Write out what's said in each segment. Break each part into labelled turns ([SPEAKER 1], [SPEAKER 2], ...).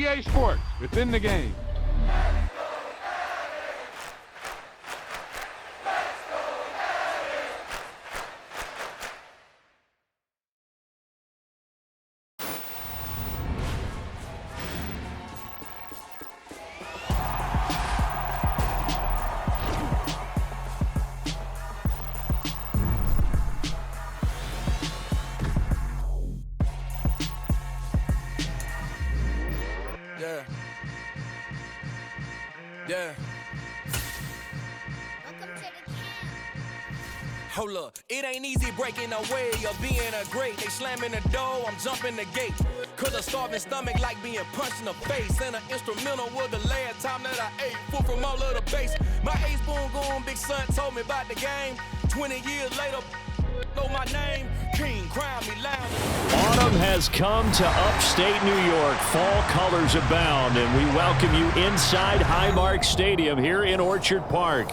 [SPEAKER 1] EA Sports. It's in the game.
[SPEAKER 2] Yeah. Hold up, it ain't easy breaking away or being a great. They slamming the door, I'm jumping the gate. Cause a starving stomach like being punched in the face. And an instrumental was the last time that I ate food from all of the base. My ace boom goon, big son told me about the game. 20 years later, know my name. King, crown me loud.
[SPEAKER 3] Autumn has come to upstate New York. Fall colors abound, and we welcome you inside Highmark Stadium here in Orchard Park.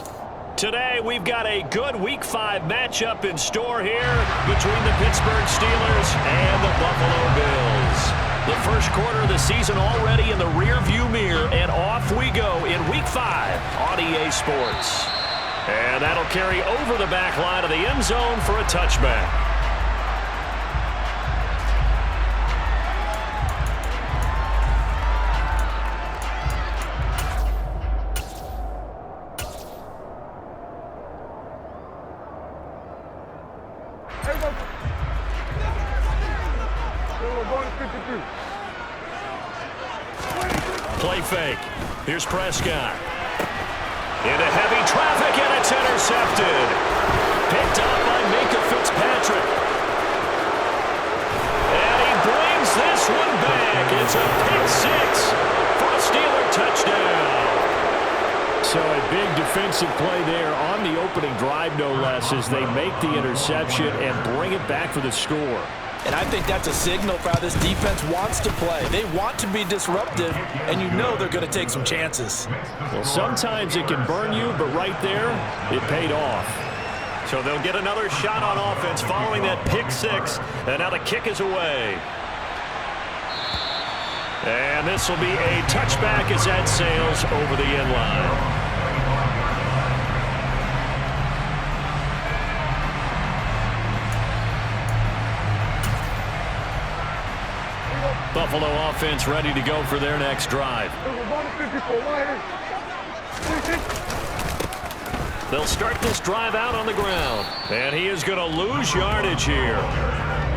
[SPEAKER 3] Today, we've got a good Week 5 matchup in store here between the Pittsburgh Steelers and the Buffalo Bills. The first quarter of the season already in the rearview mirror, and off we go in Week 5 on EA Sports. And that'll carry over the back line of the end zone for a touchback. Play fake. Here's Prescott. Into heavy traffic, and it's intercepted. Picked up by Minka Fitzpatrick. And he brings this one back. It's a pick six for a Steeler touchdown. So a big defensive play there on the opening drive, no less, as they make the interception and bring it back for the score.
[SPEAKER 4] And I think that's a signal for how this defense wants to play. They want to be disruptive, and you know they're going to take some chances.
[SPEAKER 3] Well, sometimes it can burn you, but right there, it paid off. So they'll get another shot on offense following that pick six, and now the kick is away. And this will be a touchback as that sails over the end line. Buffalo offense ready to go for their next drive. They'll start this drive out on the ground. And he is going to lose yardage here.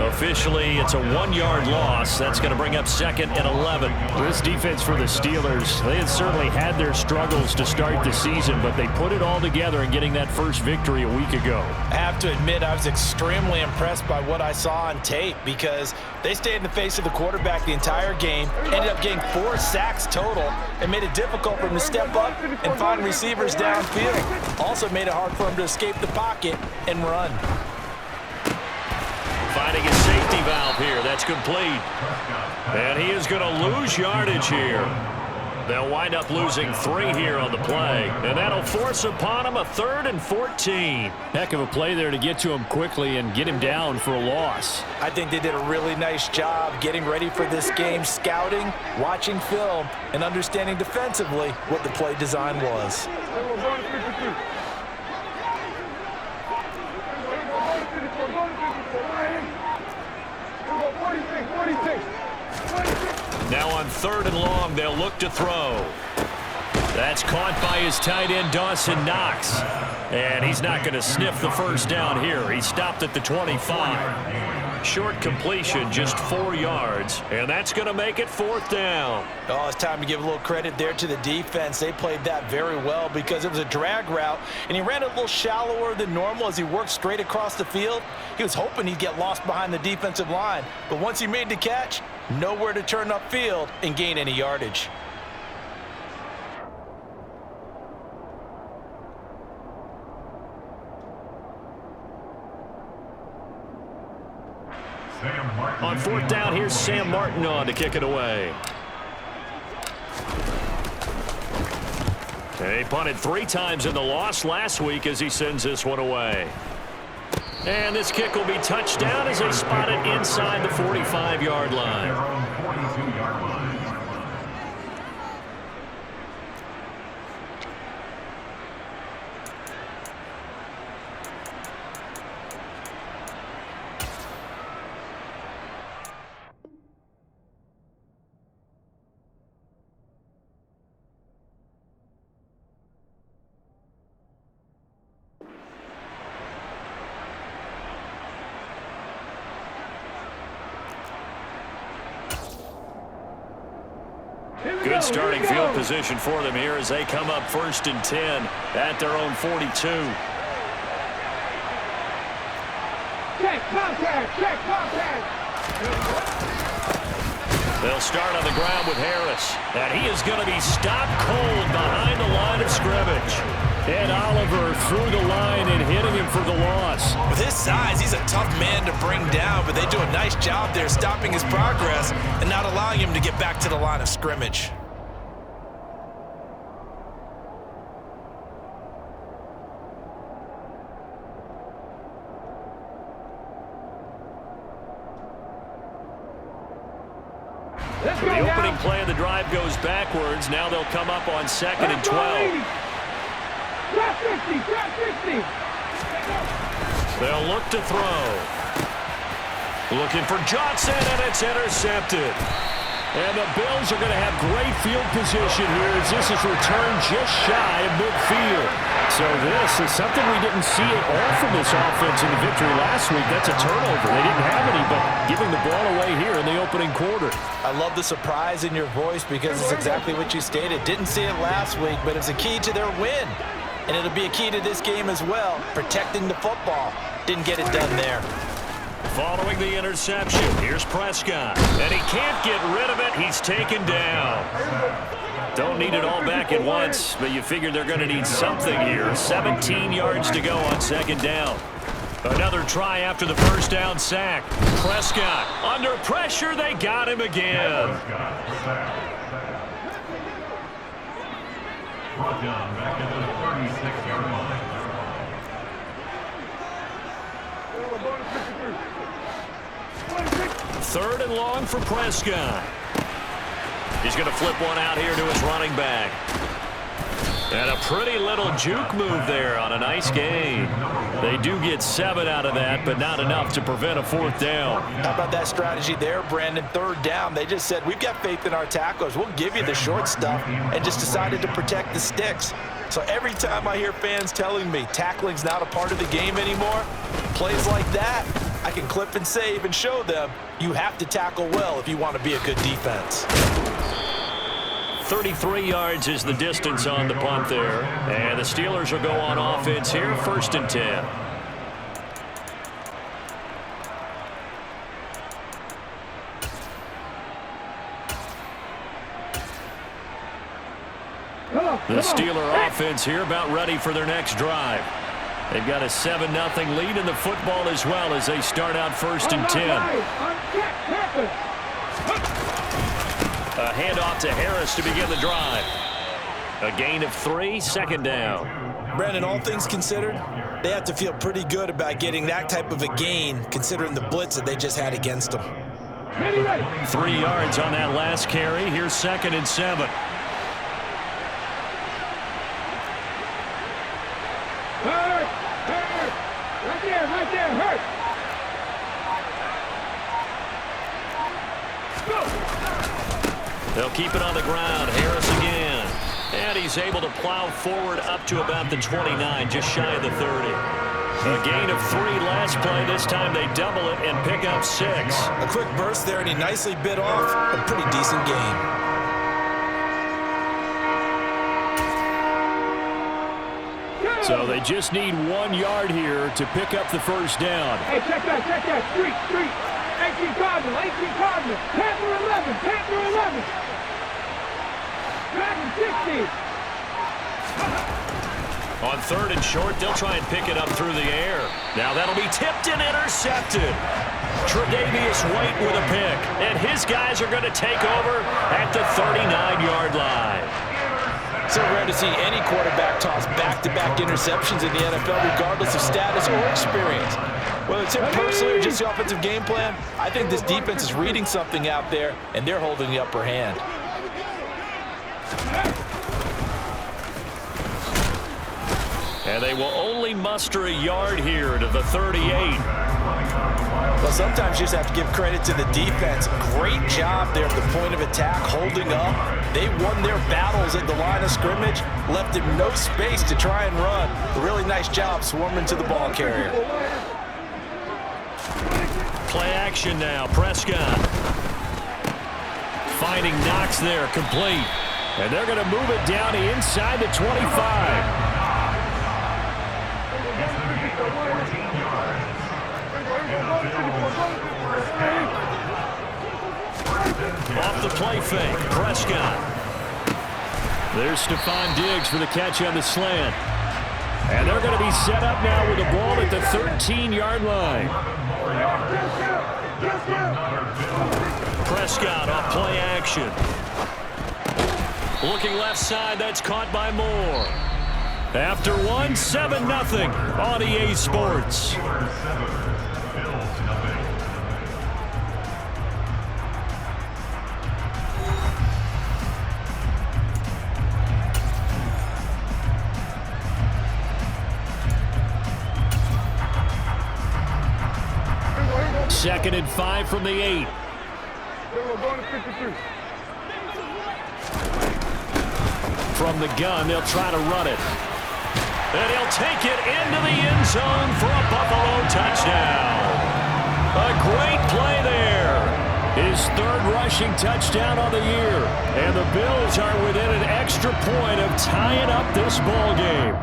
[SPEAKER 3] Officially, it's a 1-yard loss. That's going to bring up 2nd and 11. This defense for the Steelers, they had certainly had their struggles to start the season, but they put it all together in getting that first victory a week ago.
[SPEAKER 4] I have to admit, I was extremely impressed by what I saw on tape because they stayed in the face of the quarterback the entire game, ended up getting 4 sacks total, and made it difficult for him to step up and find receivers downfield. Also made it hard for him to escape the pocket and run.
[SPEAKER 3] Finding his safety valve here. That's complete. And he is going to lose yardage here. They'll wind up losing 3 here on the play. And that'll force upon him a 3rd and 14. Heck of a play there to get to him quickly and get him down for a loss.
[SPEAKER 4] I think they did a really nice job getting ready for this game, scouting, watching film, and understanding defensively what the play design was.
[SPEAKER 3] Now on 3rd and long, they'll look to throw. That's caught by his tight end, Dawson Knox. And he's not going to sniff the first down here. He stopped at the 25. Short completion, just 4 yards. And that's going to make it 4th down.
[SPEAKER 4] Oh, it's time to give a little credit there to the defense. They played that very well because it was a drag route, and he ran a little shallower than normal as he worked straight across the field. He was hoping he'd get lost behind the defensive line. But once he made the catch, nowhere to turn upfield and gain any yardage.
[SPEAKER 3] On 4th down, here's Sam Martin on to kick it away. He punted 3 times in the loss last week as he sends this one away. And this kick will be touched down as they spot it inside the 45-yard line. Good starting field position for them here as they come up 1st and 10 at their own 42.
[SPEAKER 1] Check contact, check contact.
[SPEAKER 3] They'll start on the ground with Harris, and he is going to be stopped cold behind the line of scrimmage. And Oliver through the line and hitting him for the loss.
[SPEAKER 4] With his size, he's a tough man to bring down, but they do a nice job there stopping his progress and not allowing him to get back to the line of scrimmage.
[SPEAKER 3] The opening play of the drive goes backwards. Now they'll come up on 2nd and 12.
[SPEAKER 1] Drop 50, drop 50.
[SPEAKER 3] They'll look to throw. Looking for Johnson, and it's intercepted. And the Bills are going to have great field position here as this is returned just shy of midfield. So this is something we didn't see at all from this offense in the victory last week. That's a turnover. They didn't have any, but giving the ball away here in the opening quarter.
[SPEAKER 4] I love the surprise in your voice because it's exactly what you stated. Didn't see it last week, but it's a key to their win. And it'll be a key to this game as well, protecting the football. Didn't get it done there.
[SPEAKER 3] Following the interception, here's Prescott. And he can't get rid of it. He's taken down. Don't need it all back at once, but you figure they're going to need something here. 17 yards to go on 2nd down. Another try after the first down sack. Prescott under pressure. They got him again.
[SPEAKER 5] Brought down back into the 36-yard line.
[SPEAKER 3] 3rd and long for Prescott. He's going to flip one out here to his running back. And a pretty little juke move there on a nice gain. They do get 7 out of that, but not enough to prevent a 4th down.
[SPEAKER 4] How about that strategy there, Brandon? 3rd down. They just said, we've got faith in our tacklers. We'll give you the short stuff, and just decided to protect the sticks. So every time I hear fans telling me tackling's not a part of the game anymore, plays like that, I can clip and save and show them you have to tackle well if you want to be a good defense.
[SPEAKER 3] 33 yards is the distance on the punt there. And the Steelers will go on offense here, 1st and 10. The Steeler offense here about ready for their next drive. They've got a 7-0 lead in the football as well as they start out 1st and 10. A handoff to Harris to begin the drive. A gain of 3, 2nd down.
[SPEAKER 4] Brandon, all things considered, they have to feel pretty good about getting that type of a gain considering the blitz that they just had against them.
[SPEAKER 3] 3 yards on that last carry. Here's 2nd and 7.
[SPEAKER 1] Hurt! Right there, hurt! Go!
[SPEAKER 3] They'll keep it on the ground. Harris again. And he's able to plow forward up to about the 29, just shy of the 30. A gain of 3 last play. This time they double it and pick up 6.
[SPEAKER 4] A quick burst there, and he nicely bit off a pretty decent gain.
[SPEAKER 3] So they just need 1 yard here to pick up the 1st down.
[SPEAKER 1] Hey, check that. Street. 18 Cardinal. Panther 11. Dragon 60.
[SPEAKER 3] On 3rd and short, they'll try and pick it up through the air. Now that'll be tipped and intercepted. Tre'Davious White with a pick. And his guys are going to take over at the 39-yard line.
[SPEAKER 4] So rare to see any quarterback toss back-to-back interceptions in the NFL, regardless of status or experience. Whether it's him personally or just the offensive game plan, I think this defense is reading something out there, and they're holding the upper hand.
[SPEAKER 3] And they will only muster a yard here to the 38.
[SPEAKER 4] Well, sometimes you just have to give credit to the defense. Great job there at the point of attack, holding up. They won their battles at the line of scrimmage, left him no space to try and run. A really nice job swarming to the ball carrier.
[SPEAKER 3] Play action now. Prescott finding Knox there, complete. And they're going to move it down inside the 25. Off the play fake, Prescott. There's Stephon Diggs for the catch on the slant. And they're going to be set up now with the ball at the 13-yard line. Prescott off play action. Looking left side, that's caught by Moore. After one, 7-0 on EA Sports. Second and 5 from the 8. From the gun, they'll try to run it. And he'll take it into the end zone for a Buffalo touchdown. A great play there. His third rushing touchdown on the year. And the Bills are within an extra point of tying up this ball game.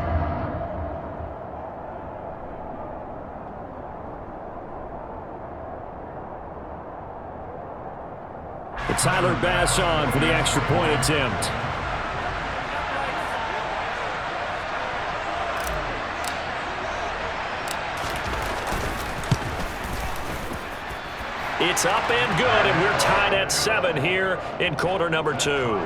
[SPEAKER 3] Tyler Bass on for the extra point attempt. It's up and good, and we're tied at 7 here in quarter number 2.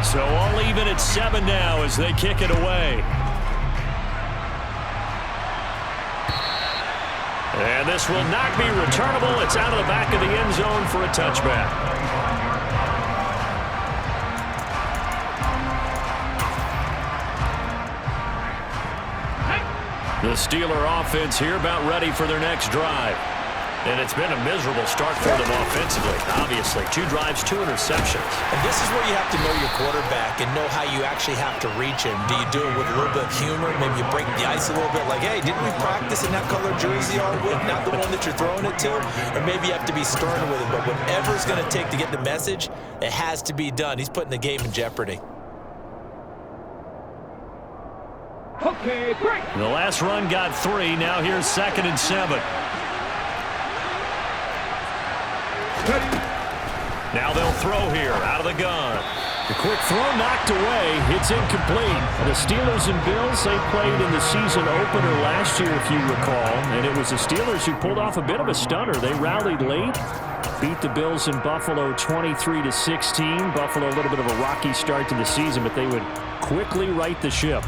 [SPEAKER 3] So all even at 7 now as they kick it away. And this will not be returnable. It's out of the back of the end zone for a touchback. The Steeler offense here about ready for their next drive. And it's been a miserable start for them offensively. Obviously, 2 drives, 2 interceptions.
[SPEAKER 4] And this is where you have to know your quarterback and know how you actually have to reach him. Do you do it with a little bit of humor? Maybe you break the ice a little bit like, hey, didn't we practice in that color jersey all week? Not the one that you're throwing it to? Or maybe you have to be stern with him. But whatever it's going to take to get the message, it has to be done. He's putting the game in jeopardy.
[SPEAKER 1] Okay, break.
[SPEAKER 3] The last run got 3. Now here's 2nd and 7. Now they'll throw here out of the gun. The quick throw knocked away. It's incomplete. The Steelers and Bills, they played in the season opener last year, if you recall. And it was the Steelers who pulled off a bit of a stunner. They rallied late, beat the Bills in Buffalo 23-16. Buffalo, a little bit of a rocky start to the season, but they would quickly right the ship.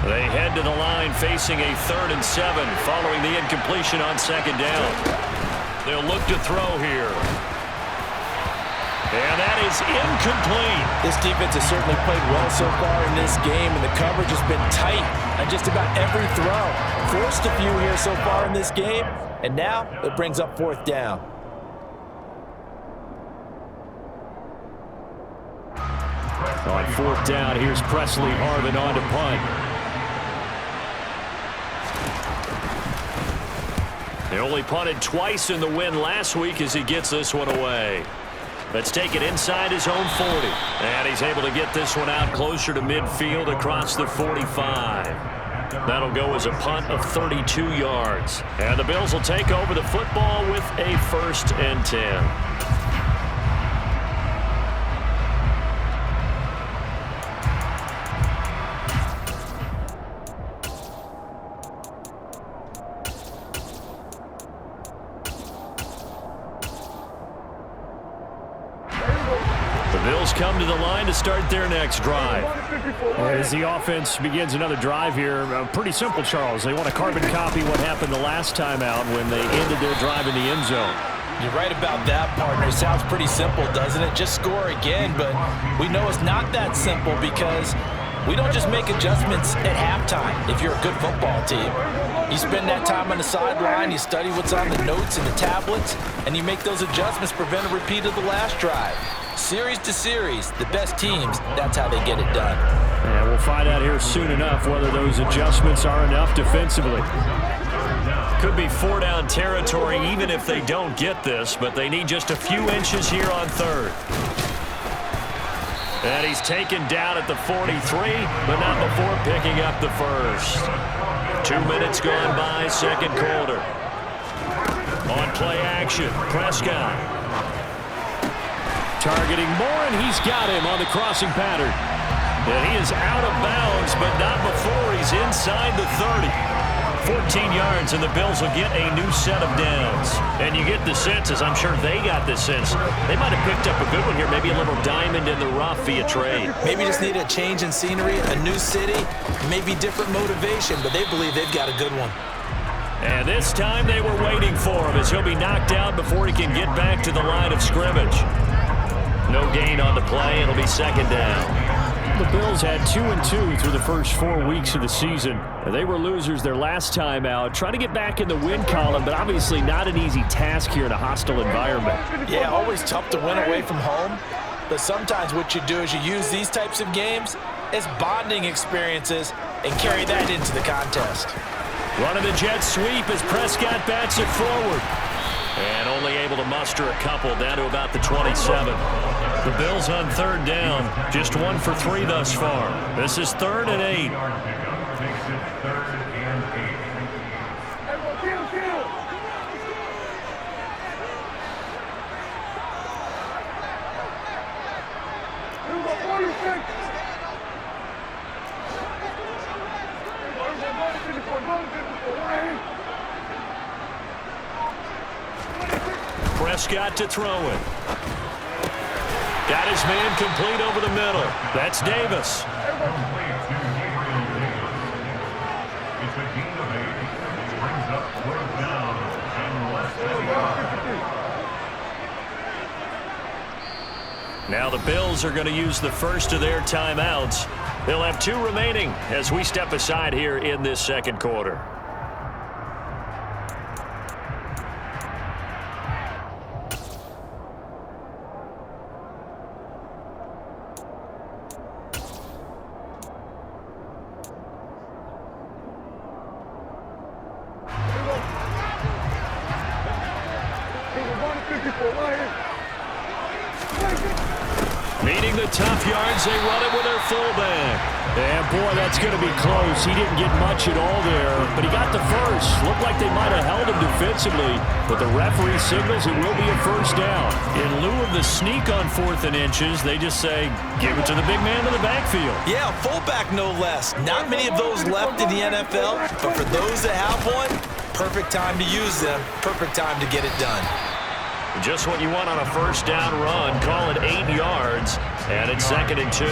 [SPEAKER 3] They head to the line facing a 3rd and 7 following the incompletion on 2nd down. They'll look to throw here. And that is incomplete.
[SPEAKER 4] This defense has certainly played well so far in this game, and the coverage has been tight on just about every throw. Forced a few here so far in this game, and now it brings up 4th down.
[SPEAKER 3] On 4th down, here's Presley Harvin on to punt. They only punted twice in the win last week as he gets this one away. Let's take it inside his own 40. And he's able to get this one out closer to midfield across the 45. That'll go as a punt of 32 yards. And the Bills will take over the football with a 1st and 10. Come to the line to start their next drive. As the offense begins another drive here, pretty simple, Charles. They want to carbon copy what happened the last time out when they ended their drive in the end zone.
[SPEAKER 4] You're right about that, partner. Sounds pretty simple, doesn't it? Just score again, but we know it's not that simple because We don't just make adjustments at halftime if you're a good football team. You spend that time on the sideline, you study what's on the notes and the tablets, and you make those adjustments to prevent a repeat of the last drive. Series to series, the best teams, that's how they get it done.
[SPEAKER 3] And we'll find out here soon enough whether those adjustments are enough defensively. Could be 4-down territory even if they don't get this, but they need just a few inches here on third. And he's taken down at the 43, but not before picking up the first. 2 minutes gone by, second quarter. On play action, Prescott. Targeting Moore, and he's got him on the crossing pattern. And he is out of bounds, but not before he's inside the 30. 14 yards, and the Bills will get a new set of downs. And you get the sense, as I'm sure they got the sense, they might have picked up a good one here, maybe a little diamond in the rough via trade.
[SPEAKER 4] Maybe just need a change in scenery, a new city, maybe different motivation, but they believe they've got a good one.
[SPEAKER 3] And this time they were waiting for him as he'll be knocked out before he can get back to the line of scrimmage. No gain on the play. It'll be second down. The Bills had 2-2 through the first 4 weeks of the season. They were losers their last time out. Trying to get back in the win column, but obviously not an easy task here in a hostile environment.
[SPEAKER 4] Yeah, always tough to win away from home. But sometimes what you do is you use these types of games as bonding experiences and carry that into the contest.
[SPEAKER 3] Running the jet sweep as Prescott bats it forward. And only able to muster a couple down to about the 27. The Bills on third down, just 1 for 3 thus far. This is 3rd and 8. Prescott to throw it. Got his man complete over the middle. That's Davis.
[SPEAKER 5] It's a gain of 8. Brings up 4th down and less than 5.
[SPEAKER 3] Now the Bills are going to use the first of their timeouts. They'll have 2 remaining as we step aside here in this second quarter. Meeting the tough yards, they run it with their fullback. And boy, that's going to be close. He didn't get much at all there, but he got the first. Looked like they might have held him defensively, but the referee signals it will be a first down. In lieu of the sneak on 4th and inches, they just say, give it to the big man in the backfield.
[SPEAKER 4] Yeah, fullback no less. Not many of those left in the NFL, but for those that have one, perfect time to use them, perfect time to get it done.
[SPEAKER 3] Just what you want on a first down run. Call it 8 yards, and it's 2nd and 2.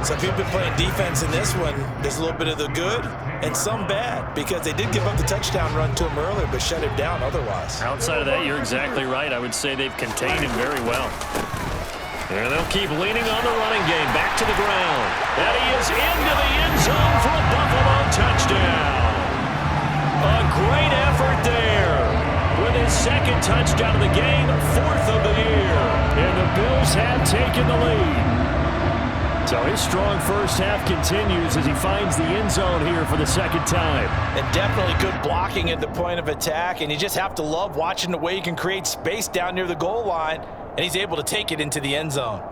[SPEAKER 4] Some people have been playing defense in this one. There's a little bit of the good and some bad because they did give up the touchdown run to him earlier but shut him down otherwise.
[SPEAKER 3] Outside of that, you're exactly right. I would say they've contained him very well. And they'll keep leaning on the running game. Back to the ground. And he is into the end zone for a Buffalo touchdown. A great effort there. With his 2nd touchdown of the game, 4th of the year. And the Bills have taken the lead. So his strong first half continues as he finds the end zone here for the 2nd time.
[SPEAKER 4] And definitely good blocking at the point of attack. And you just have to love watching the way he can create space down near the goal line. And he's able to take it into the end zone.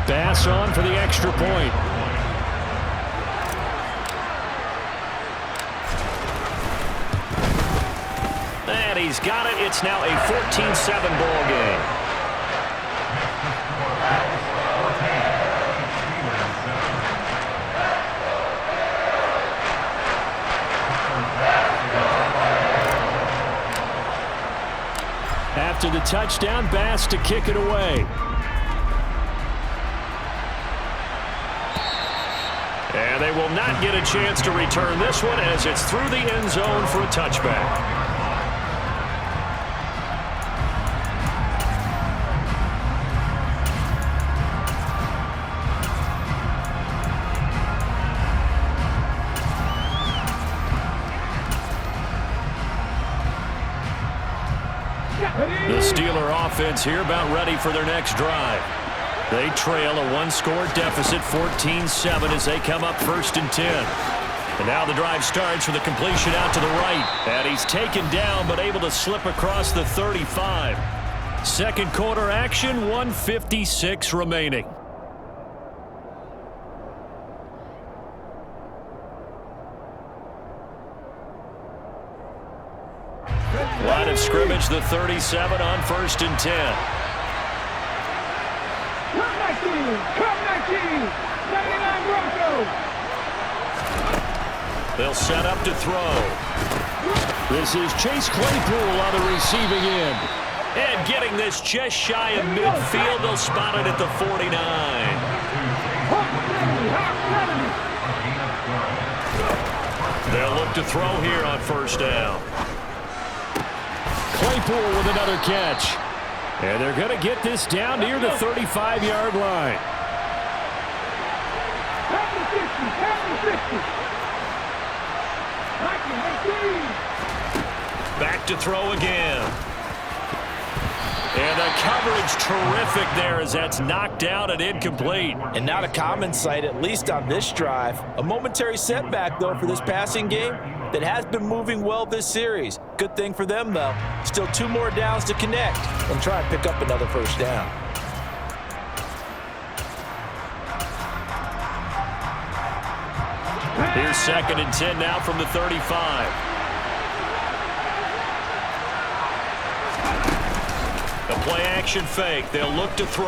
[SPEAKER 3] Pass on for the extra point. And he's got it. It's now a 14-7 ball game. After the touchdown, Bass to kick it away. And they will not get a chance to return this one as it's through the end zone for a touchback. The Steeler offense here about ready for their next drive. They trail a one-score deficit, 14-7, as they come up 1st and 10. And now the drive starts with a completion out to the right. And he's taken down but able to slip across the 35. Second quarter action, 1:56 remaining. Line of scrimmage, the 37 on 1st and 10.
[SPEAKER 1] Come 19! 99 Broncos!
[SPEAKER 3] They'll set up to throw. This is Chase Claypool on the receiving end. And getting this just shy of midfield, they'll spot it at the 49. They'll look to throw here on 1st down. Claypool with another catch. And they're going to get this down near the 35-yard line. Back to throw again. And the coverage terrific there as that's knocked out and incomplete.
[SPEAKER 4] And not a common sight, at least on this drive. A momentary setback, though, for this passing game that has been moving well this series. Good thing for them, though. Still 2 more downs to connect and try and pick up another 1st down.
[SPEAKER 3] Here's 2nd and 10 now from the 35. The play-action fake. They'll look to throw.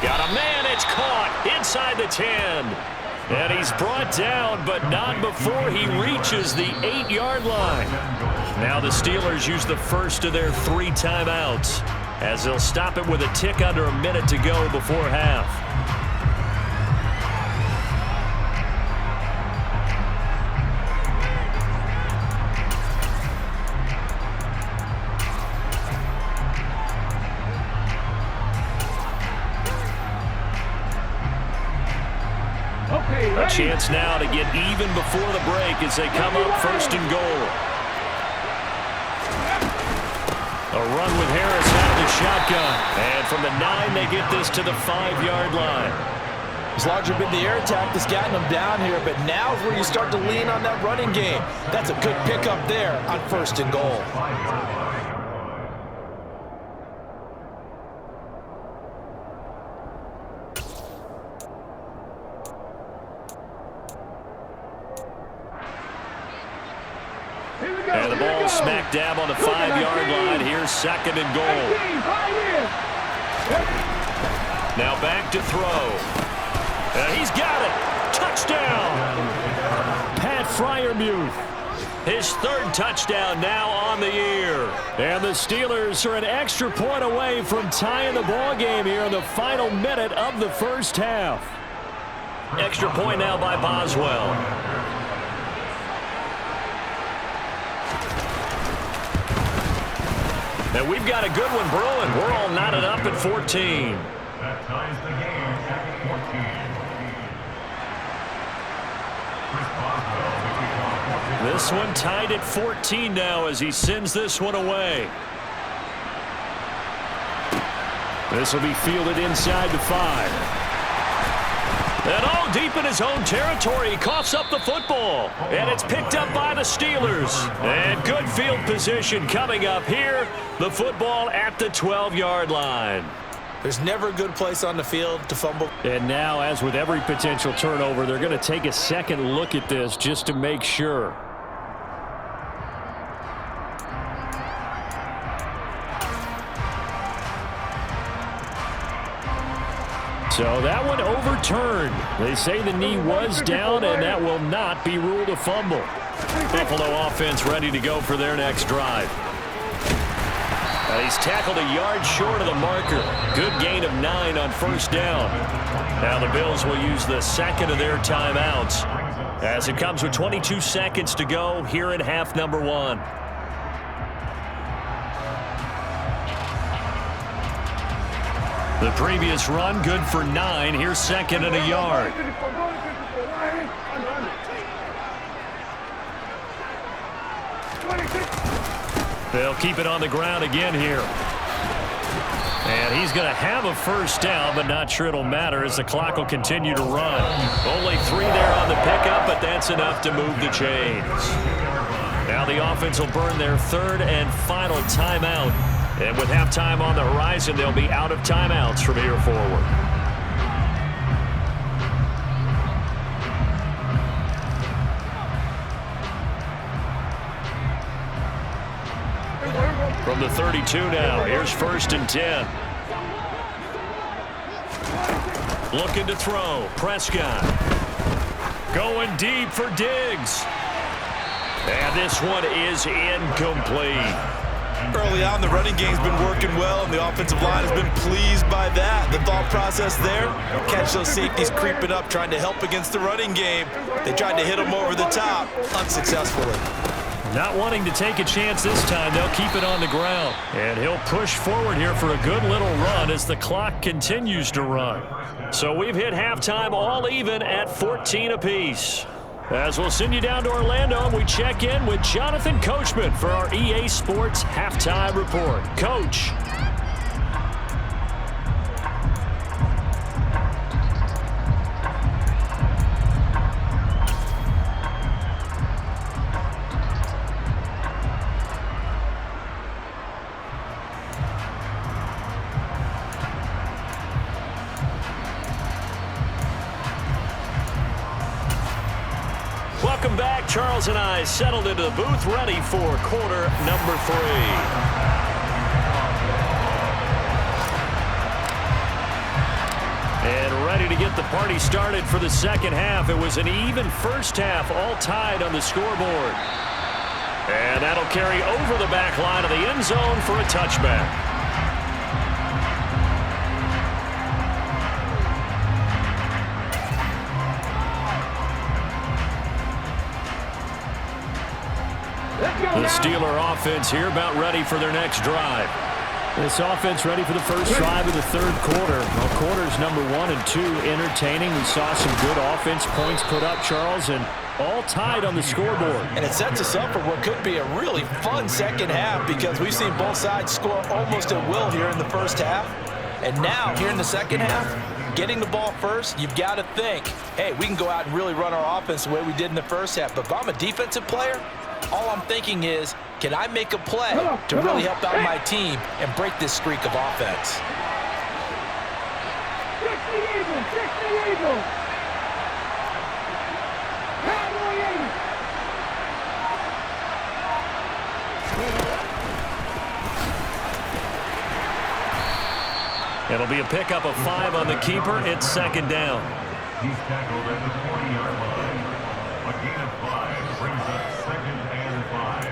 [SPEAKER 3] Got a man. It's caught inside the 10. And he's brought down, but not before he reaches the 8-yard line. Now the Steelers use the first of their 3 timeouts as they'll stop it with a tick under a minute to go before half. A chance now to get even before the break as they come up 1st and goal. A run with Harris out of the shotgun. And from the 9, they get this to the 5-yard line.
[SPEAKER 4] It's largely been the air attack that's gotten them down here, but now is where you start to lean on that running game. That's a good pickup there on 1st and goal.
[SPEAKER 3] And the ball smack dab on the 5-yard line. Here's 2nd and goal. Now back to throw. He's got it. Touchdown. Pat Freiermuth. His 3rd touchdown now on the year. And the Steelers are an extra point away from tying the ball game here in the final minute of the 1st half. Extra point now by Boswell. And we've got a good one brewing. We're all knotted up at 14.
[SPEAKER 5] That ties the game at 14.
[SPEAKER 3] This one tied at 14 now as he sends this one away. This will be fielded inside the 5. And all deep in his own territory, he coughs up the football. And it's picked up by the Steelers. And good field position coming up here. The football at the 12-yard line.
[SPEAKER 4] There's never a good place on the field to fumble.
[SPEAKER 3] And now, as with every potential turnover, they're going to take a second look at this just to make sure. So that one overturned. They say the knee was down, and that will not be ruled a fumble. Buffalo offense ready to go for their next drive. He's tackled a yard short of the marker. Good gain of 9 on 1st down. Now the Bills will use the second of their timeouts as it comes with 22 seconds to go here in half number 1. The previous run good for 9. Here's second and a yard. They'll keep it on the ground again here. And he's going to have a first down, but not sure it'll matter as the clock will continue to run. Only 3 there on the pickup, but that's enough to move the chains. Now the offense will burn their third and final timeout. And with halftime on the horizon, they'll be out of timeouts from here forward. From the 32 now, here's first and 10. Looking to throw, Prescott. Going deep for Diggs. And this one is incomplete.
[SPEAKER 4] Early on, the running game's been working well, and the offensive line has been pleased by that. The thought process there, catch those safeties creeping up, trying to help against the running game. They tried to hit them over the top, unsuccessfully.
[SPEAKER 3] Not wanting to take a chance this time, they'll keep it on the ground. And he'll push forward here for a good little run as the clock continues to run. So we've hit halftime all even at 14 apiece. As we'll send you down to Orlando, and we check in with Jonathan Coachman for our EA Sports Halftime Report. Coach. Welcome back. Charles and I settled into the booth, ready for quarter number 3. And ready to get the party started for the second half. It was an even first half, all tied on the scoreboard. And that'll carry over the back line of the end zone for a touchback. The Steeler offense here about ready for their next drive. This offense ready for the first drive of the third quarter. Well, quarters number 1 and 2 entertaining. We saw some good offense points put up, Charles, and all tied on the scoreboard.
[SPEAKER 4] And it sets us up for what could be a really fun second half because we've seen both sides score almost at will here in the first half. And now, here in the second half, getting the ball first, you've got to think, hey, we can go out and really run our offense the way we did in the first half. But if I'm a defensive player, all I'm thinking is, can I make a play to really help out my team and break this streak of offense?
[SPEAKER 3] It'll be a pickup of 5 on the keeper. It's second down.
[SPEAKER 5] He's tackled at the 40-yard line. A gain of 5 brings up second and 5.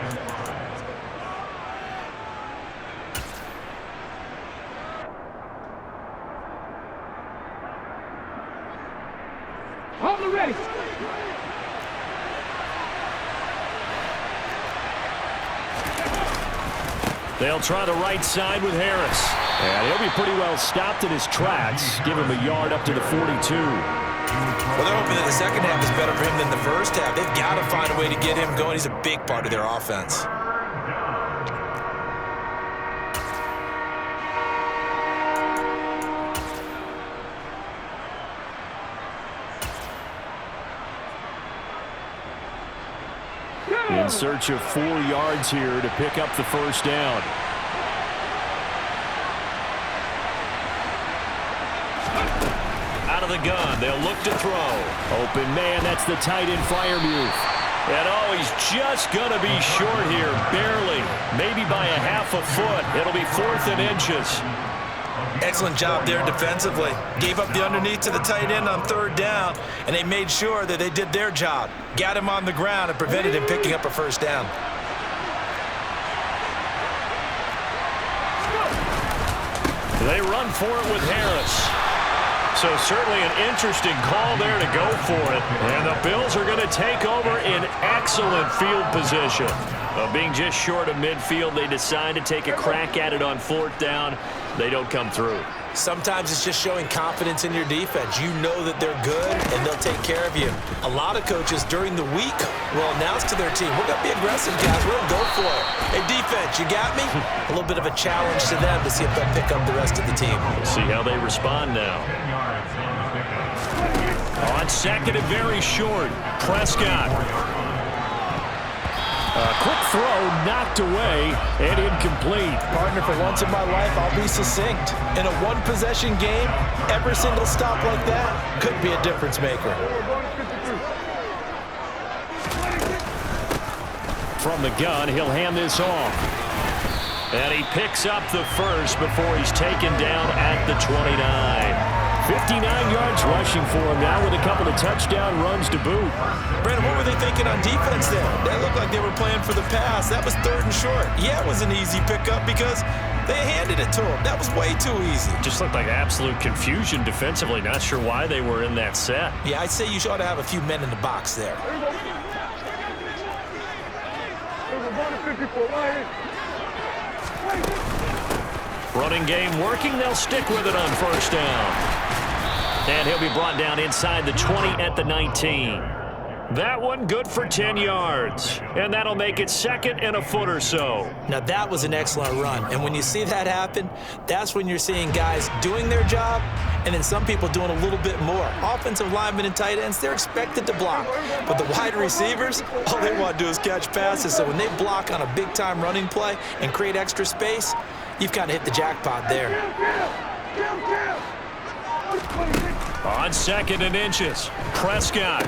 [SPEAKER 1] On the ready.
[SPEAKER 3] They'll try the right side with Harris. And he'll be pretty well stopped in his tracks. Give him a yard up to the 42.
[SPEAKER 4] Well, they're hoping that the second half is better for him than the first half. They've got to find a way to get him going. He's a big part of their offense.
[SPEAKER 3] In search of 4 yards here to pick up the first down. Out of the gun, they'll look to throw. Open man, that's the tight end Freiermuth. And oh, he's just going to be short here, barely. Maybe by a half a foot. It'll be 4th and inches.
[SPEAKER 4] Excellent job there defensively. Gave up the underneath to the tight end on third down, and they made sure that they did their job. Got him on the ground and prevented him picking up a first down.
[SPEAKER 3] They run for it with Harris. So certainly an interesting call there to go for it. And the Bills are going to take over in excellent field position. Being just short of midfield, they decide to take a crack at it on 4th down. They don't come through.
[SPEAKER 4] Sometimes it's just showing confidence in your defense. You know that they're good, and they'll take care of you. A lot of coaches during the week will announce to their team, we're going to be aggressive, guys. We're going to go for it. Hey, defense, you got me? A little bit of a challenge to them to see if they'll pick up the rest of the team.
[SPEAKER 3] We'll see how they respond now. On 2nd and very short, Prescott. Quick throw knocked away and incomplete.
[SPEAKER 4] Partner, for once in my life, I'll be succinct. In a one-possession game, every single stop like that could be a difference maker.
[SPEAKER 3] From the gun, he'll hand this off. And he picks up the first before he's taken down at the 29. 59 yards rushing for him now with a couple of touchdown runs to boot.
[SPEAKER 4] Brandon, what were they thinking on defense there? That looked like they were playing for the pass. That was 3rd and short. Yeah, it was an easy pickup because they handed it to him. That was way too easy.
[SPEAKER 3] Just looked like absolute confusion defensively. Not sure why they were in that set.
[SPEAKER 4] Yeah, I'd say you ought to have a few men in the box there.
[SPEAKER 3] Running game working. They'll stick with it on 1st down. And he'll be brought down inside the 20 at the 19. That one good for 10 yards. And that'll make it 2nd and a foot or so.
[SPEAKER 4] Now, that was an excellent run. And when you see that happen, that's when you're seeing guys doing their job and then some people doing a little bit more. Offensive linemen and tight ends, they're expected to block. But the wide receivers, all they want to do is catch passes. So when they block on a big-time running play and create extra space, you've kind of hit the jackpot there.
[SPEAKER 3] On 2nd and inches, Prescott.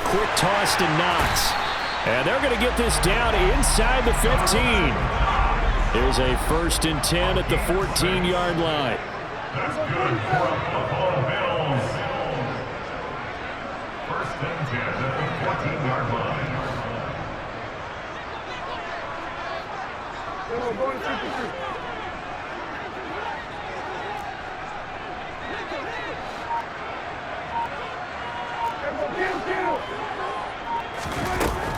[SPEAKER 3] Quick toss to Knox. And they're going to get this down inside the 15. Here's a 1st and 10 at the 14-yard line.
[SPEAKER 5] That's good for the Buffalo Bills. 1st and 10 at the 14-yard line.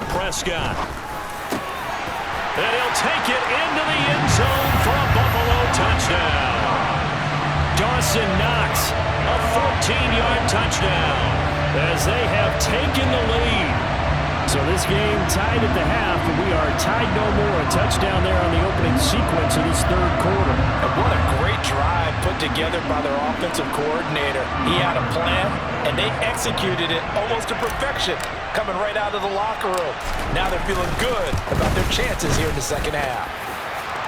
[SPEAKER 3] Prescott. And he'll take it into the end zone for a Buffalo touchdown. Dawson Knox, a 14-yard touchdown as they have taken the lead. So this game tied at the half, but we are tied no more. A touchdown there on the opening sequence of this 3rd quarter.
[SPEAKER 4] And what a great drive put together by their offensive coordinator. He had a plan, and they executed it almost to perfection, coming right out of the locker room. Now they're feeling good about their chances here in the 2nd half.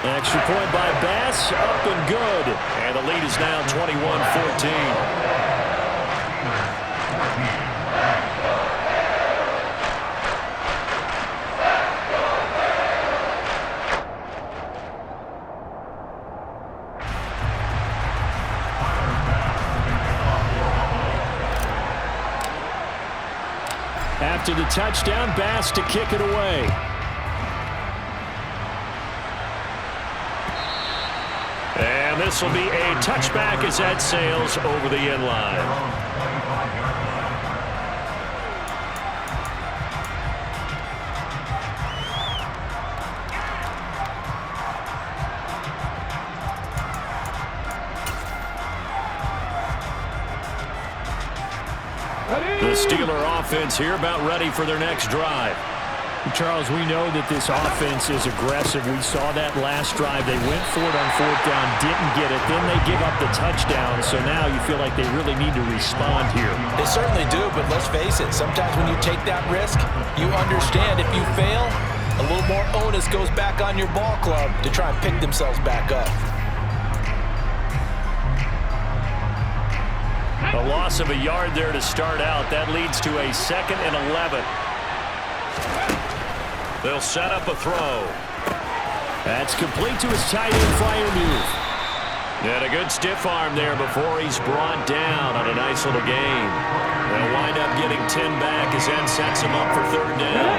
[SPEAKER 3] Extra point by Bass, up and good. And the lead is now 21-14. After the touchdown, Bass to kick it away. And this will be a touchback as that sails over the end line. The Steeler offense here about ready for their next drive.
[SPEAKER 6] Charles, we know that this offense is aggressive. We saw that last drive. They went for it on 4th down, didn't get it. Then they give up the touchdown. So now you feel like they really need to respond here.
[SPEAKER 4] They certainly do, but let's face it. Sometimes when you take that risk, you understand if you fail, a little more onus goes back on your ball club to try and pick themselves back up.
[SPEAKER 3] A loss of a yard there to start out. That leads to a 2nd and 11. They'll set up a throw.
[SPEAKER 6] That's complete to his tight end Freiermuth.
[SPEAKER 3] And a good stiff arm there before he's brought down on a nice little gain. They'll wind up getting 10 back as that sets him up for 3rd down.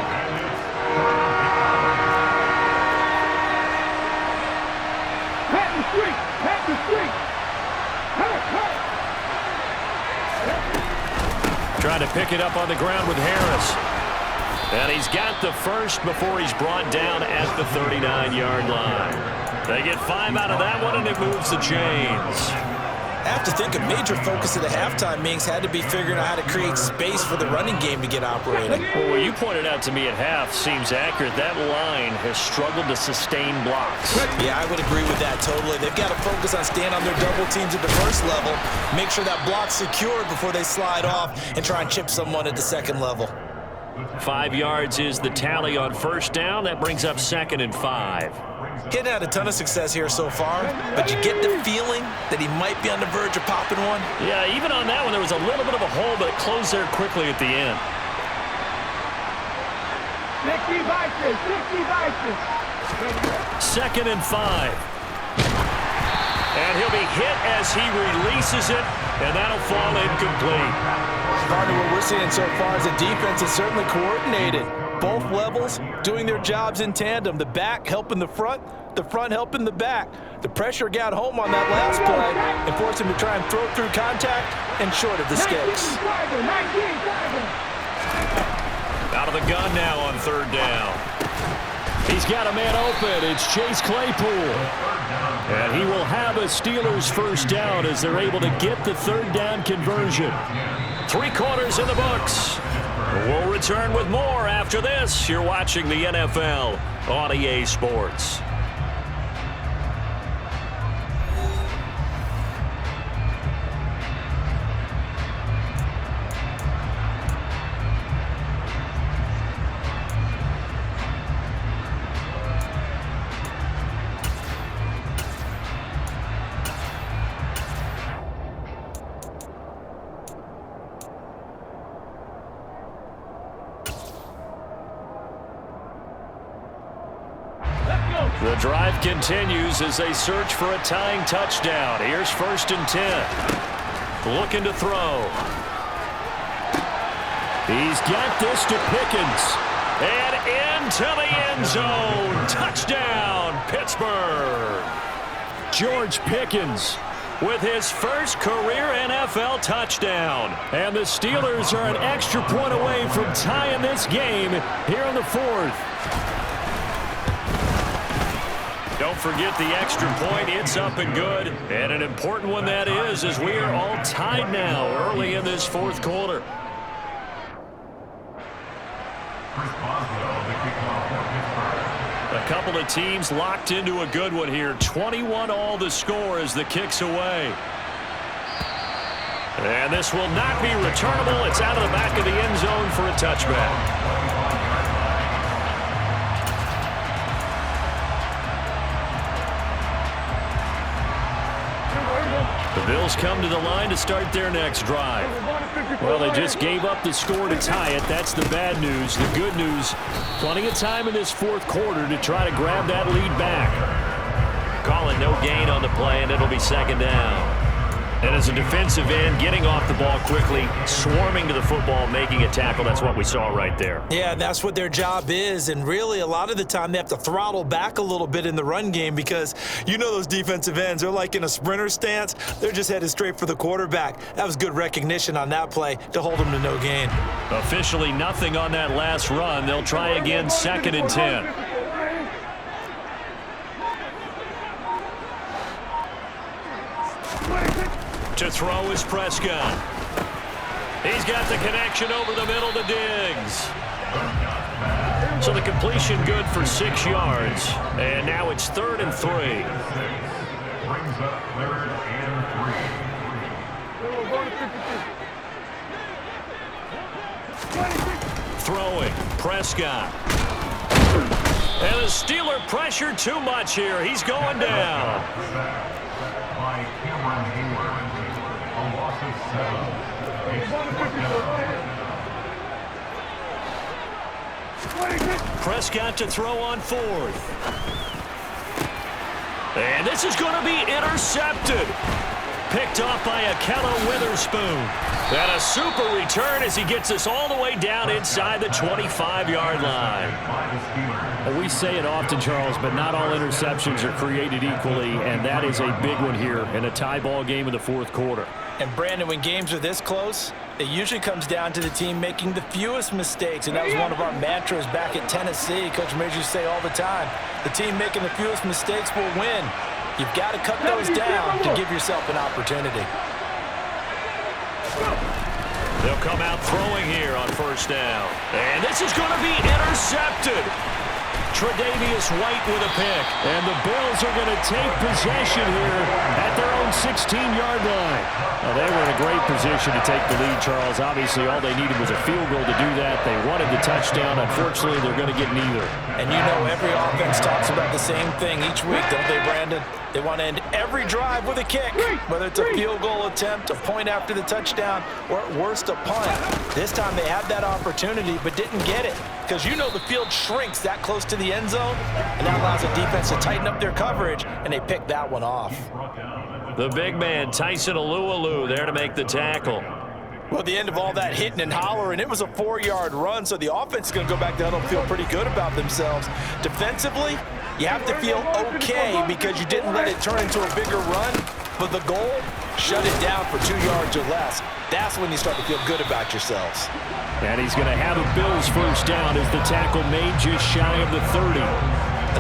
[SPEAKER 1] Pat the street! Pat the street!
[SPEAKER 3] Trying to pick it up on the ground with Harris. And he's got the first before he's brought down at the 39-yard line. They get 5 out of that one, and it moves the chains.
[SPEAKER 4] I have to think a major focus of the halftime, Minks, had to be figuring out how to create space for the running game to get operating.
[SPEAKER 3] Well, what you pointed out to me at half seems accurate. That line has struggled to sustain blocks.
[SPEAKER 4] Yeah, I would agree with that totally. They've got to focus on staying on their double teams at the first level, make sure that block's secured before they slide off and try and chip someone at the second level.
[SPEAKER 3] 5 yards is the tally on first down. That brings up 2nd and 5.
[SPEAKER 4] Getting had a ton of success here so far, but you get the feeling that he might be on the verge of popping one.
[SPEAKER 3] Yeah, even on that one, there was a little bit of a hole, but it closed there quickly at the end.
[SPEAKER 1] 60 vices, 60 vices.
[SPEAKER 3] 2nd and 5. And he'll be hit as he releases it, and that'll fall incomplete.
[SPEAKER 4] Partner, what we're seeing so far is the defense is certainly coordinated. Both levels doing their jobs in tandem. The back helping the front helping the back. The pressure got home on that last play and forced him to try and throw through contact and short of the sticks.
[SPEAKER 3] Out of the gun now on 3rd down. He's got a man open. It's Chase Claypool. And he will have a Steelers first down as they're able to get the 3rd down conversion. 3 quarters in the books. We'll return with more after this. You're watching the NFL on EA Sports. The drive continues as they search for a tying touchdown. Here's 1st and 10. Looking to throw. He's got this to Pickens. And into the end zone. Touchdown, Pittsburgh. George Pickens with his first career NFL touchdown. And the Steelers are an extra point away from tying this game here in the 4th. Don't forget the extra point. It's up and good. And an important one that is, as we are all tied now early in this 4th quarter. A couple of teams locked into a good one here. 21-all the score as the kick's away. And this will not be returnable. It's out of the back of the end zone for a touchback. The Bills come to the line to start their next drive. Well, they just gave up the score to tie it. That's the bad news. The good news, plenty of time in this 4th quarter to try to grab that lead back. Calling no gain on the play, and it'll be 2nd down. And as a defensive end, getting off the ball quickly, swarming to the football, making a tackle, that's what we saw right there.
[SPEAKER 4] Yeah, that's what their job is, and really a lot of the time they have to throttle back a little bit in the run game because you know those defensive ends, they're like in a sprinter stance. They're just headed straight for the quarterback. That was good recognition on that play to hold them to no gain.
[SPEAKER 3] Officially nothing on that last run. They'll try again, 2nd and 10. To throw is Prescott. He's got the connection over the middle to Diggs. So the completion good for 6 yards. And now it's 3rd and 3.
[SPEAKER 5] Brings up 3rd and 3.
[SPEAKER 3] Throwing, Prescott. And the Steeler pressure too much here. He's going down.
[SPEAKER 5] By Cameron Hayward. A loss of 7.
[SPEAKER 3] Prescott to throw on 4th. And this is going to be intercepted. Picked off by Akello Witherspoon. And a super return as he gets us all the way down inside the 25-yard line.
[SPEAKER 6] We say it often, Charles, but not all interceptions are created equally, and that is a big one here in a tie ball game in the 4th quarter.
[SPEAKER 4] And, Brandon, when games are this close, It usually comes down to the team making the fewest mistakes, and that was one of our mantras back at Tennessee. Coach made you say all the time, the team making the fewest mistakes will win. You've got to cut those down to give yourself an opportunity.
[SPEAKER 3] They'll come out throwing here on first down. And this is going to be intercepted. Tre'Davious White with a pick. And the Bills are going to take possession here at their own 16-yard line. Well, they were in a great position to take the lead, Charles. Obviously, all they needed was a field goal to do that. They wanted the touchdown. Unfortunately, they're going to get neither.
[SPEAKER 4] And you know every offense talks about the same thing each week, don't they, Brandon? They want to end every drive with a kick, whether it's a field goal attempt, a point after the touchdown, or at worst a punt. This time they had that opportunity but didn't get it because you know the field shrinks that close to the end zone, and that allows the defense to tighten up their coverage, and they picked that one off.
[SPEAKER 3] The big man, Tyson Alualu, there to make the tackle.
[SPEAKER 4] Well, at the end of all that hitting and hollering, it was a 4-yard run, so the offense is going to go back down and feel pretty good about themselves. Defensively, you have to feel okay because you didn't let it turn into a bigger run, but the goal, shut it down for 2 yards or less. That's when you start to feel good about yourselves.
[SPEAKER 3] And he's going to have a Bills first down as the tackle made just shy of the 30.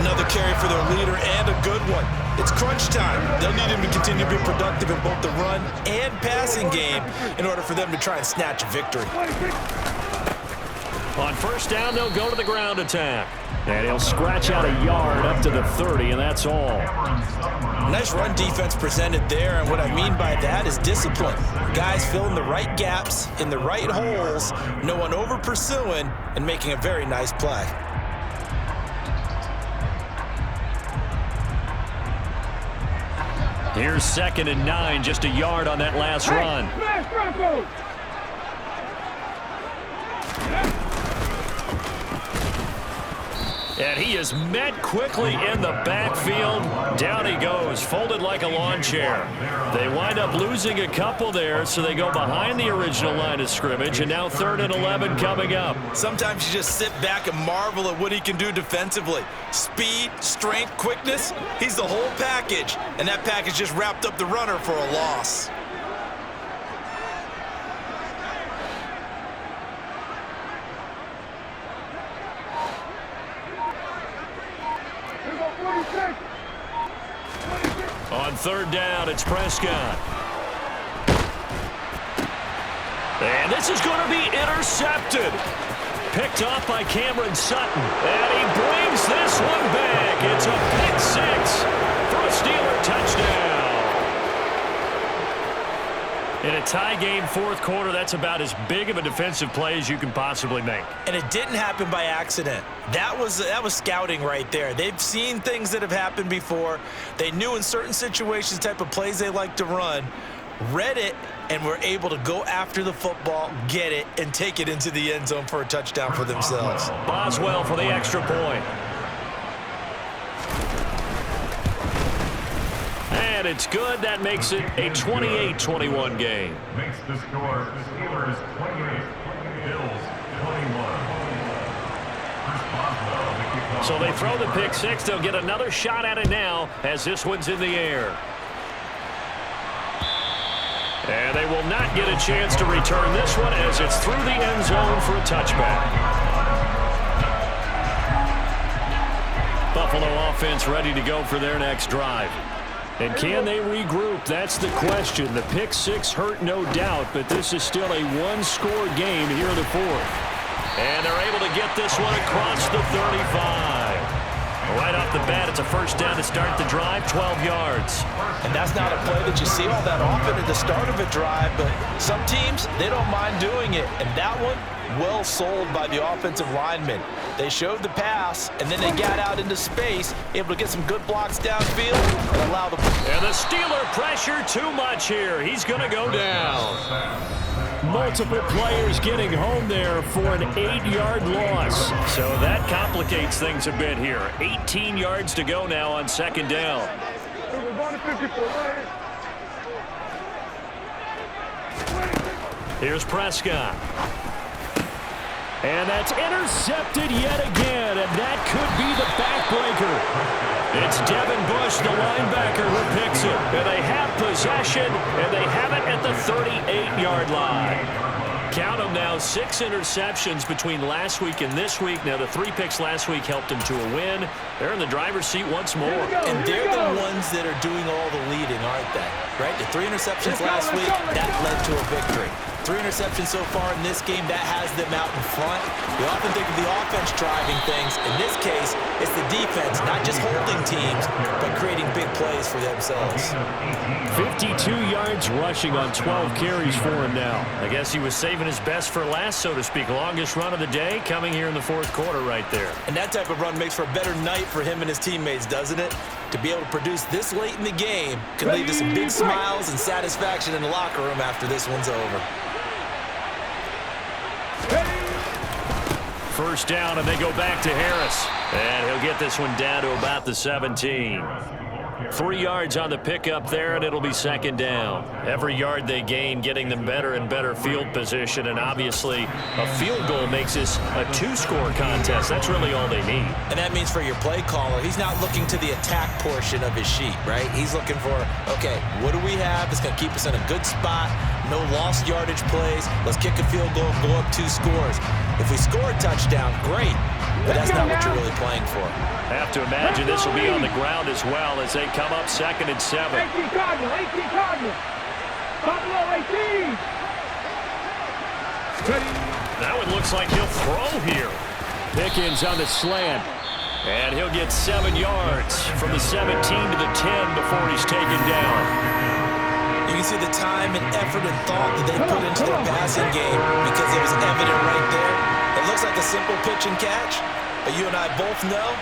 [SPEAKER 4] Another carry for their leader and a good one. It's crunch time. They'll need him to continue to be productive in both the run and passing game in order for them to try and snatch a victory.
[SPEAKER 3] On first down, they'll go to the ground attack. And he'll scratch out a yard up to the 30, and that's all.
[SPEAKER 4] Nice run defense presented there, and what I mean by that is discipline. Guys filling the right gaps in the right holes, no one over-pursuing, and making a very nice play.
[SPEAKER 3] Here's 2nd and 9, just a yard on that last run. And he is met quickly in the backfield. Down he goes, folded like a lawn chair. They wind up losing a couple there, so they go behind the original line of scrimmage, and now 3rd and 11 coming up.
[SPEAKER 4] Sometimes you just sit back and marvel at what he can do defensively. Speed, strength, quickness, he's the whole package, and that package just wrapped up the runner for a loss.
[SPEAKER 3] On 3rd down, it's Prescott. And this is going to be intercepted. Picked off by Cameron Sutton. And he brings this one back. It's a pick 6 for a Steeler touchdown. In a tie game, 4th quarter, that's about as big of a defensive play as you can possibly make.
[SPEAKER 4] And it didn't happen by accident. That was scouting right there. They've seen things that have happened before. They knew in certain situations the type of plays they like to run, read it, and were able to go after the football, get it, and take it into the end zone for a touchdown for themselves.
[SPEAKER 3] Boswell for the extra point. And it's good. That makes it a 28-21 game.
[SPEAKER 5] Makes the score the Steelers 28, Bills 21.
[SPEAKER 3] So they throw the pick 6. They'll get another shot at it now as this one's in the air. And they will not get a chance to return this one as it's through the end zone for a touchback. Buffalo offense ready to go for their next drive. And can they regroup? That's the question. The pick 6 hurt, no doubt, but this is still a one-score game here in the 4th. And they're able to get this one across the 35. Right off the bat, it's a first down to start the drive, 12 yards.
[SPEAKER 4] And that's not a play that you see all that often at the start of a drive, but some teams, they don't mind doing it. And that one, well sold by the offensive lineman. They showed the pass, and then they got out into space, able to get some good blocks downfield and allow the...
[SPEAKER 3] And the Steeler pressure too much here. He's going to go down. Multiple players getting home there for an 8-yard loss. So that complicates things a bit here. 18 yards to go now on 2nd down. Here's Prescott. And that's intercepted yet again, and that could be the backbreaker. It's Devin Bush, the linebacker, who picks it. And they have possession, and they have it at the 38-yard line. Count them now, 6 interceptions between last week and this week. Now, the 3 picks last week helped them to a win. They're in the driver's seat once more.
[SPEAKER 4] And they're the ones that are doing all the leading, aren't they? Right? The 3 interceptions last week, that led to a victory. 3 interceptions so far in this game, that has them out in front. We often think of the offense driving things. In this case, it's the defense, not just holding teams, but creating big plays for themselves.
[SPEAKER 3] 52 yards rushing on 12 carries for him now. I guess he was saving his best for last, so to speak. Longest run of the day coming here in the 4th quarter right there.
[SPEAKER 4] And that type of run makes for a better night for him and his teammates, doesn't it? To be able to produce this late in the game can lead to some big smiles and satisfaction in the locker room after this one's over.
[SPEAKER 3] First down, and they go back to Harris. And he'll get this one down to about the 17. 3 yards on the pickup there, and it'll be 2nd down. Every yard they gain getting them better and better field position, and obviously a field goal makes this a 2-score contest. That's really all they need.
[SPEAKER 4] And that means for your play caller, he's not looking to the attack portion of his sheet, right? He's looking for, okay, what do we have that's going to keep us in a good spot? No lost yardage plays. Let's kick a field goal, go up 2 scores. If we score a touchdown, great, but that's not what you're really playing for.
[SPEAKER 3] Have to imagine this will be on the ground as well as they come up 2nd and 7.
[SPEAKER 1] 18 Cardinal, 18 Cardinal. Buffalo 18.
[SPEAKER 3] That one looks like he'll throw here. Pickens on the slant. And he'll get 7 yards from the 17 to the 10 before he's taken down.
[SPEAKER 4] You can see the time and effort and thought that they put into their passing game because it was evident right there. It looks like a simple pitch and catch, but you and I both know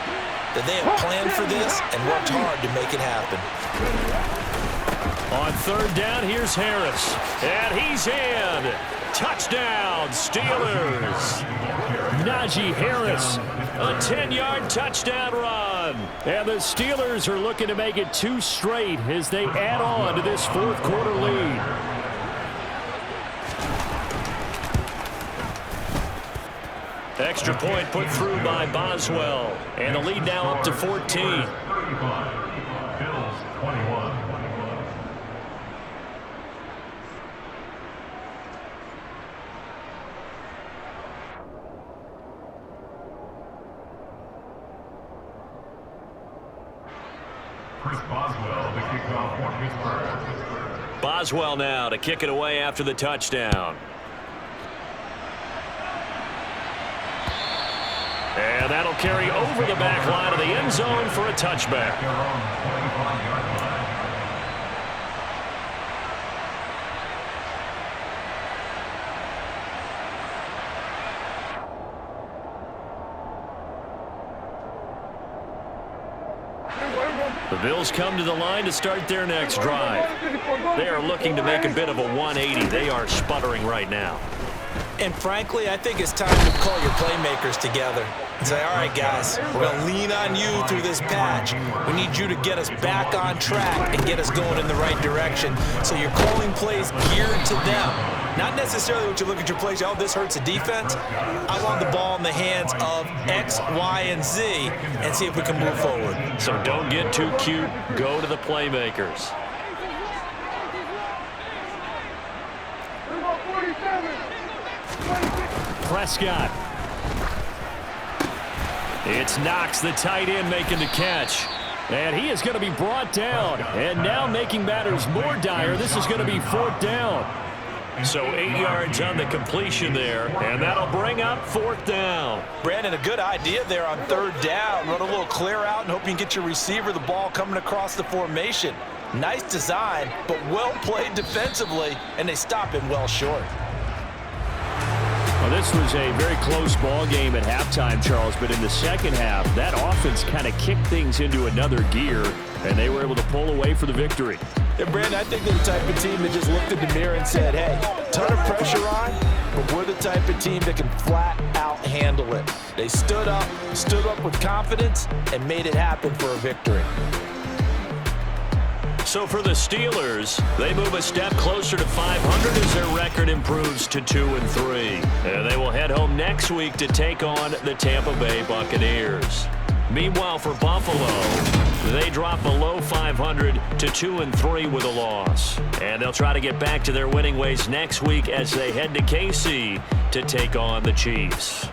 [SPEAKER 4] that they have planned for this and worked hard to make it happen.
[SPEAKER 3] On 3rd down, here's Harris. And he's in. Touchdown, Steelers. Najee Harris, a 10-yard touchdown run. And the Steelers are looking to make it 2 straight as they add on to this 4th quarter lead. Extra point put through by Boswell. And the lead now up to 14.
[SPEAKER 5] 35, Bills 21. Chris Boswell, the kickoff for Pittsburgh.
[SPEAKER 3] Boswell now to kick it away after the touchdown. And that'll carry over the back line of the end zone for a touchback.
[SPEAKER 5] They're on the 25-yard line.
[SPEAKER 3] The Bills come to the line to start their next drive. They are looking to make a bit of a 180. They are sputtering right now.
[SPEAKER 4] And frankly, I think it's time to call your playmakers together and say, all right, guys, we're going to lean on you through this patch. We need you to get us back on track and get us going in the right direction. So you're calling plays geared to them. Not necessarily what you look at your plays, oh, this hurts the defense. I want the ball in the hands of X, Y, and Z and see if we can move forward.
[SPEAKER 3] So don't get too cute. Go to the playmakers. Prescott. It's Knox, the tight end, making the catch. And he is going to be brought down. And now making matters more dire, this is going to be 4th down. So 8 yards on the completion there, and that'll bring up 4th down.
[SPEAKER 4] Brandon, a good idea there on 3rd down. Run a little clear out and hope you can get your receiver the ball coming across the formation. Nice design, but well played defensively, and they stop him well short.
[SPEAKER 3] Well, this was a very close ball game at halftime, Charles, but in the second half, that offense kind of kicked things into another gear, and they were able to pull away for the victory.
[SPEAKER 4] And Brandon, I think they're the type of team that just looked in the mirror and said, hey, ton of pressure on, but we're the type of team that can flat out handle it. They stood up with confidence, and made it happen for a victory.
[SPEAKER 3] So for the Steelers, they move a step closer to 500 as their record improves to 2-3. And they will head home next week to take on the Tampa Bay Buccaneers. Meanwhile, for Buffalo, they drop below 500 to 2-3 with a loss. And they'll try to get back to their winning ways next week as they head to KC to take on the Chiefs.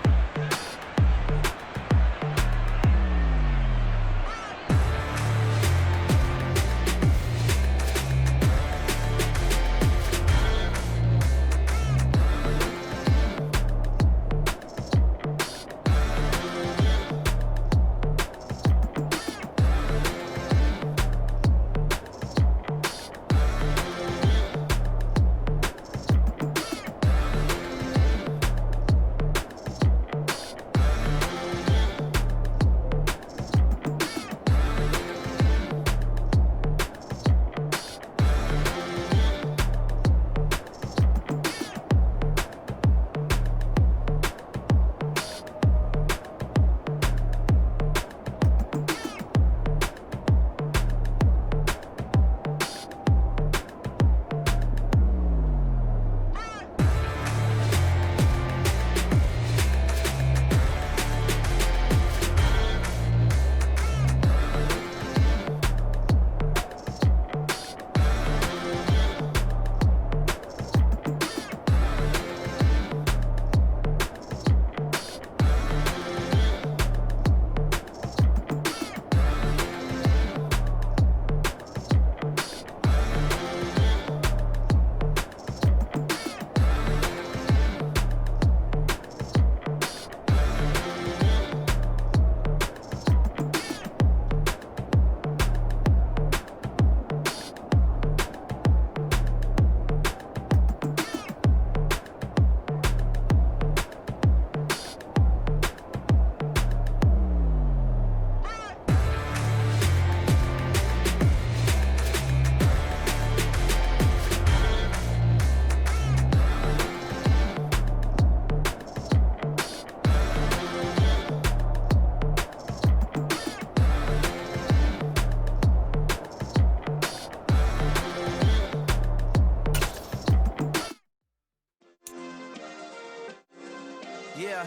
[SPEAKER 2] Yeah.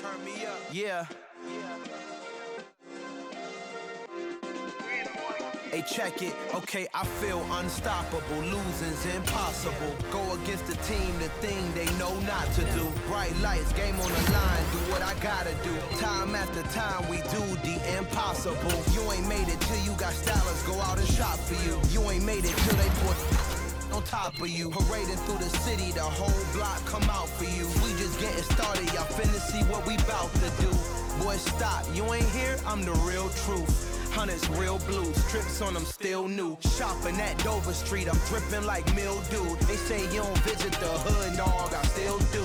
[SPEAKER 2] Turn me up. Yeah. Hey, check it. Okay, I feel unstoppable. Losing's impossible. Go against the team, the thing they know not to do. Bright lights, game on the line. Do what I gotta do. Time after time, we do the impossible. You ain't made it till you got stylers go out and shop for you. You ain't made it till they put on top of you. Parading through the city, the whole block come out for you. We just getting started, y'all finna see what we bout to do. Boy, stop, you ain't here, I'm the real truth. Hunters, real blue, strips on them still new. Shopping at Dover Street, I'm dripping like mildew. They say you don't visit the hood, dog, I still do.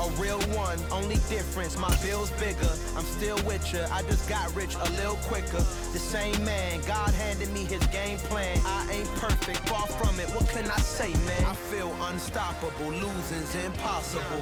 [SPEAKER 2] A real one, only difference, my bill's bigger. I'm still with ya, I just got rich a little quicker. The same man, God handed me his game plan. I ain't perfect, far from it, what can I say, man? I feel unstoppable, losing's impossible.